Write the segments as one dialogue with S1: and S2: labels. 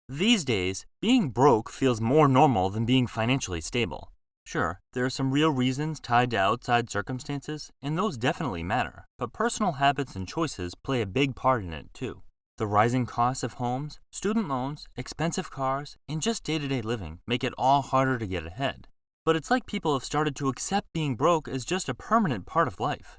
S1: These days, being broke feels more normal than being financially stable. Sure, there are some real reasons tied to outside circumstances, and those definitely matter, but personal habits and choices play a big part in it too. The rising costs of homes, student loans, expensive cars, and just day to day living make it all harder to get ahead. But it's like people have started to accept being broke as just a permanent part of life.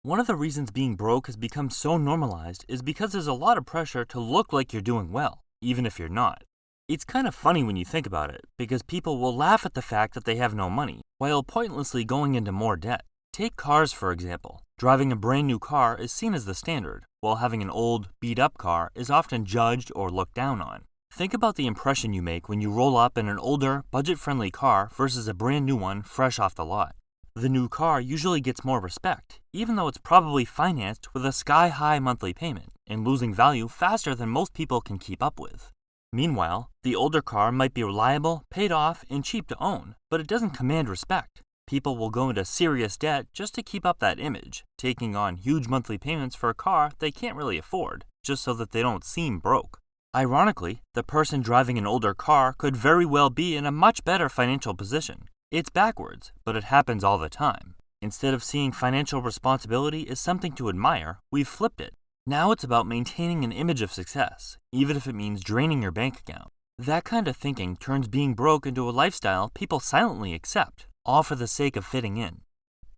S1: One of the reasons being broke has become so normalized is because there's a lot of pressure to look like you're doing well, even if you're not. It's kind of funny when you think about it, because people will laugh at the fact that they have no money, while pointlessly going into more debt. Take cars, for example. Driving a brand new car is seen as the standard, while having an old, beat up car is often judged or looked down on. Think about the impression you make when you roll up in an older, budget friendly car versus a brand new one fresh off the lot. The new car usually gets more respect, even though it's probably financed with a sky high monthly payment and losing value faster than most people can keep up with. Meanwhile, the older car might be reliable, paid off, and cheap to own, but it doesn't command respect. People will go into serious debt just to keep up that image, taking on huge monthly payments for a car they can't really afford, just so that they don't seem broke. Ironically, the person driving an older car could very well be in a much better financial position. It's backwards, but it happens all the time. Instead of seeing financial responsibility as something to admire, we've flipped it. Now it's about maintaining an image of success, even if it means draining your bank account. That kind of thinking turns being broke into a lifestyle people silently accept, all for the sake of fitting in.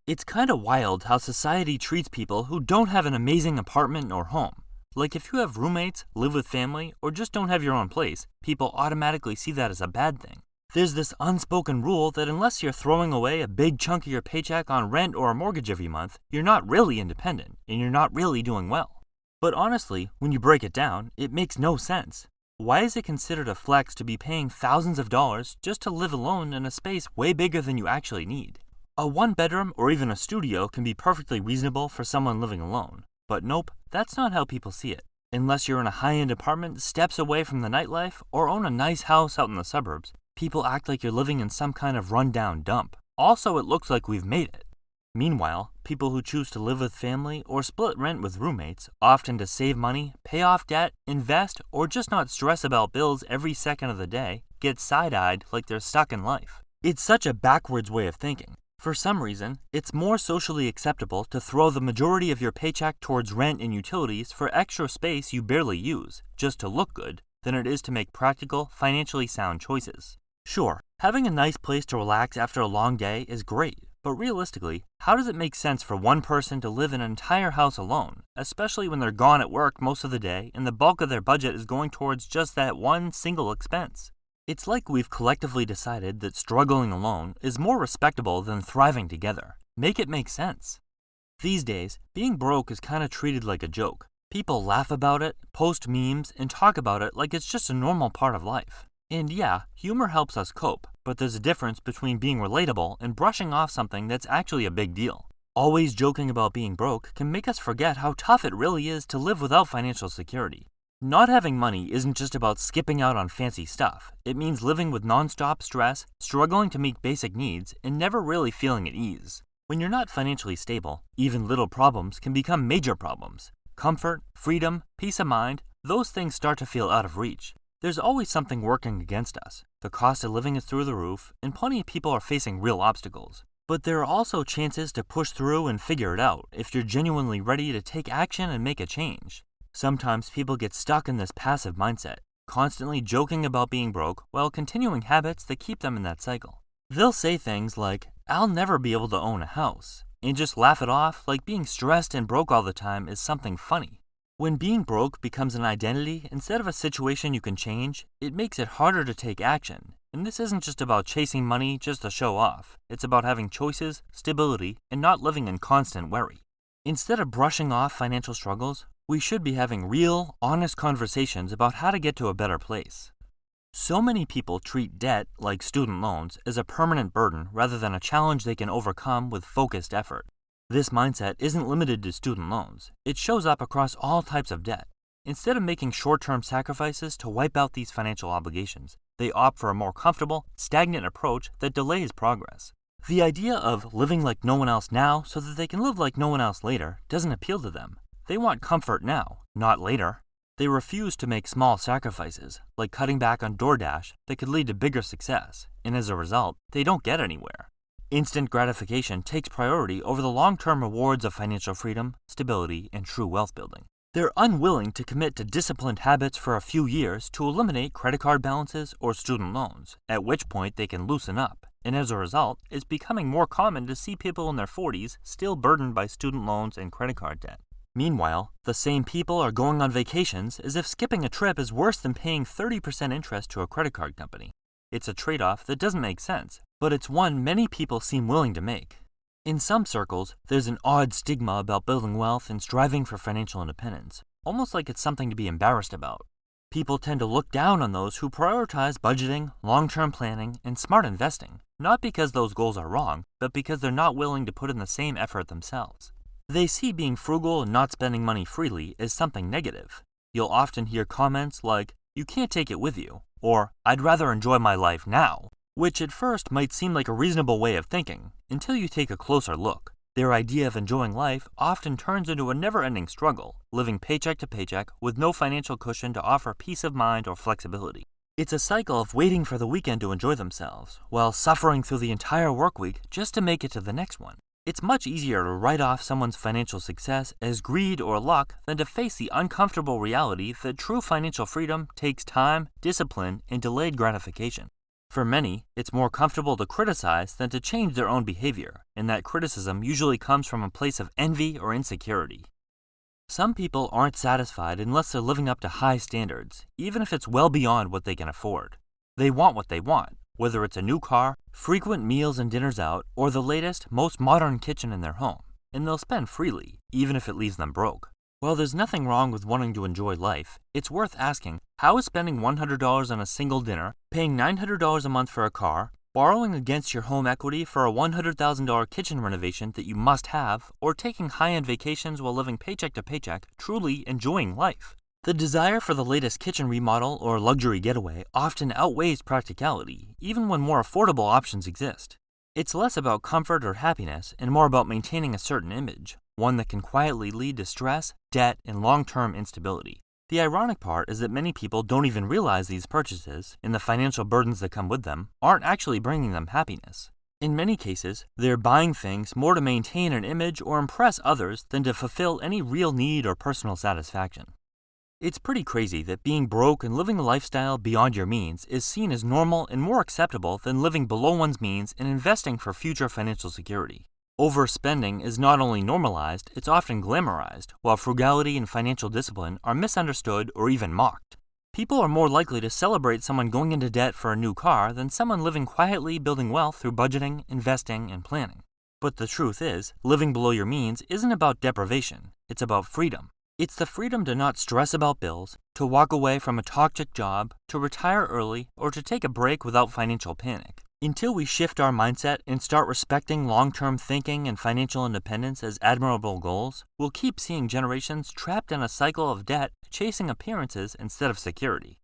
S1: It's kind of wild how society treats people who don't have an amazing apartment or home. Like if you have roommates, live with family, or just don't have your own place, people automatically see that as a bad thing. There's this unspoken rule that unless you're throwing away a big chunk of your paycheck on rent or a mortgage every month, you're not really independent, and you're not really doing well. But honestly, when you break it down, it makes no sense. Why is it considered a flex to be paying thousands of dollars just to live alone in a space way bigger than you actually need? A one-bedroom or even a studio can be perfectly reasonable for someone living alone. But nope, that's not how people see it. Unless you're in a high-end apartment steps away from the nightlife or own a nice house out in the suburbs, people act like you're living in some kind of run-down dump. Also, it looks like we've made it. Meanwhile, people who choose to live with family or split rent with roommates, often to save money, pay off debt, invest, or just not stress about bills every second of the day, get side-eyed like they're stuck in life. It's such a backwards way of thinking. For some reason, it's more socially acceptable to throw the majority of your paycheck towards rent and utilities for extra space you barely use, just to look good, than it is to make practical, financially sound choices. Sure, having a nice place to relax after a long day is great. But realistically, how does it make sense for one person to live in an entire house alone, especially when they're gone at work most of the day and the bulk of their budget is going towards just that one single expense? It's like we've collectively decided that struggling alone is more respectable than thriving together. Make it make sense. These days, being broke is kind of treated like a joke. People laugh about it, post memes, and talk about it like it's just a normal part of life. And yeah, humor helps us cope, but there's a difference between being relatable and brushing off something that's actually a big deal. Always joking about being broke can make us forget how tough it really is to live without financial security. Not having money isn't just about skipping out on fancy stuff. It means living with nonstop stress, struggling to meet basic needs, and never really feeling at ease. When you're not financially stable, even little problems can become major problems. Comfort, freedom, peace of mind, those things start to feel out of reach. There's always something working against us. The cost of living is through the roof, and plenty of people are facing real obstacles. But there are also chances to push through and figure it out if you're genuinely ready to take action and make a change. Sometimes people get stuck in this passive mindset, constantly joking about being broke while continuing habits that keep them in that cycle. They'll say things like, "I'll never be able to own a house," and just laugh it off like being stressed and broke all the time is something funny. When being broke becomes an identity instead of a situation you can change, it makes it harder to take action. And this isn't just about chasing money just to show off. It's about having choices, stability, and not living in constant worry. Instead of brushing off financial struggles, we should be having real, honest conversations about how to get to a better place. So many people treat debt, like student loans, as a permanent burden rather than a challenge they can overcome with focused effort. This mindset isn't limited to student loans. It shows up across all types of debt. Instead of making short-term sacrifices to wipe out these financial obligations, they opt for a more comfortable, stagnant approach that delays progress. The idea of living like no one else now so that they can live like no one else later doesn't appeal to them. They want comfort now, not later. They refuse to make small sacrifices, like cutting back on DoorDash, that could lead to bigger success, and as a result, they don't get anywhere. Instant gratification takes priority over the long-term rewards of financial freedom, stability, and true wealth building. They're unwilling to commit to disciplined habits for a few years to eliminate credit card balances or student loans, at which point they can loosen up, and as a result, it's becoming more common to see people in their 40s still burdened by student loans and credit card debt. Meanwhile, the same people are going on vacations as if skipping a trip is worse than paying 30% interest to a credit card company. It's a trade-off that doesn't make sense, but it's one many people seem willing to make. In some circles, there's an odd stigma about building wealth and striving for financial independence, almost like it's something to be embarrassed about. People tend to look down on those who prioritize budgeting, long-term planning, and smart investing, not because those goals are wrong, but because they're not willing to put in the same effort themselves. They see being frugal and not spending money freely as something negative. You'll often hear comments like, "You can't take it with you," or "I'd rather enjoy my life now," which at first might seem like a reasonable way of thinking, until you take a closer look. Their idea of enjoying life often turns into a never-ending struggle, living paycheck to paycheck with no financial cushion to offer peace of mind or flexibility. It's a cycle of waiting for the weekend to enjoy themselves, while suffering through the entire work week just to make it to the next one. It's much easier to write off someone's financial success as greed or luck than to face the uncomfortable reality that true financial freedom takes time, discipline, and delayed gratification. For many, it's more comfortable to criticize than to change their own behavior, and that criticism usually comes from a place of envy or insecurity. Some people aren't satisfied unless they're living up to high standards, even if it's well beyond what they can afford. They want what they want, whether it's a new car, frequent meals and dinners out, or the latest, most modern kitchen in their home, and they'll spend freely, even if it leaves them broke. While there's nothing wrong with wanting to enjoy life, it's worth asking, how is spending $100 on a single dinner, paying $900 a month for a car, borrowing against your home equity for a $100,000 kitchen renovation that you must have, or taking high-end vacations while living paycheck to paycheck, truly enjoying life? The desire for the latest kitchen remodel or luxury getaway often outweighs practicality, even when more affordable options exist. It's less about comfort or happiness and more about maintaining a certain image, one that can quietly lead to stress, debt, and long-term instability. The ironic part is that many people don't even realize these purchases, and the financial burdens that come with them, aren't actually bringing them happiness. In many cases, they're buying things more to maintain an image or impress others than to fulfill any real need or personal satisfaction. It's pretty crazy that being broke and living a lifestyle beyond your means is seen as normal and more acceptable than living below one's means and investing for future financial security. Overspending is not only normalized, it's often glamorized, while frugality and financial discipline are misunderstood or even mocked. People are more likely to celebrate someone going into debt for a new car than someone living quietly building wealth through budgeting, investing, and planning. But the truth is, living below your means isn't about deprivation, it's about freedom. It's the freedom to not stress about bills, to walk away from a toxic job, to retire early, or to take a break without financial panic. Until we shift our mindset and start respecting long-term thinking and financial independence as admirable goals, we'll keep seeing generations trapped in a cycle of debt, chasing appearances instead of security.